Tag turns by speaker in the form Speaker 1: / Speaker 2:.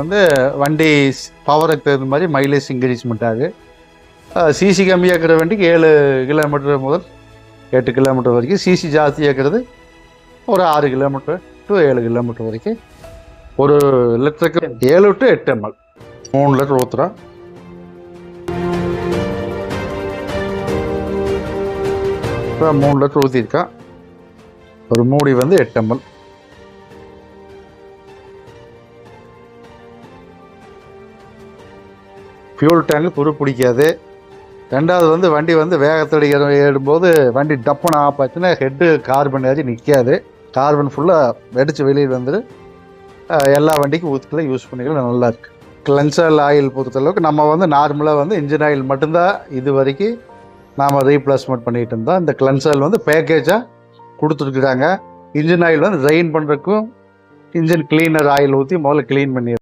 Speaker 1: வந்து வண்டி பவருக்கு தகுந்த மாதிரி மைலேஜ் இன்க்ரீஸ்மெண்ட் ஆகுது. சிசி கம்மியாக இருக்கிற வண்டிக்கு 7 கிலோமீட்டர் முதல் 8 கிலோமீட்டர் வரைக்கும், சிசி ஜாஸ்தியாக இருக்கிறது ஒரு 6 கிலோமீட்டர் டு 7 கிலோமீட்டர் வரைக்கும். ஒரு லிட்டருக்கு 7 டு 8 ml 3 லிட்டர் ஊற்றுறோம். இப்போ 3 லிட்டர் ஊற்றிருக்கான். ஒரு மூடி வந்து 8 ml. ஃபியூல் டேங்கு துரு பிடிக்காது. ரெண்டாவது வந்து வண்டி வந்து வேகத்தடி ஏறும்போது வண்டி டப்புன்னு ஆஃப் ஆச்சுன்னா ஹெட்டு கார்பன் ஏறி நிற்காது. கார்பன் ஃபுல்லாக வெடித்து வெளியே வந்துடு. எல்லா வண்டிக்கும் ஊற்றிக்கலாம், யூஸ் பண்ணிக்கலாம், நல்லாயிருக்கு. கிளென்சர் ஆயில் பொறுத்தளவுக்கு நம்ம வந்து நார்மலாக வந்து இன்ஜின் ஆயில் மட்டும்தான் இது வரைக்கும் நாம் ரீப்ளேஸ்மெண்ட் பண்ணிகிட்டு இருந்தோம். இந்த கிளென்சர் வந்து பேக்கேஜாக கொடுத்துருக்குறாங்க. இன்ஜின் ஆயில் வந்து ட்ரைன் பண்ணுறதுக்கும் இன்ஜின் கிளீனர் ஆயில் ஊற்றி முதல்ல க்ளீன் பண்ணி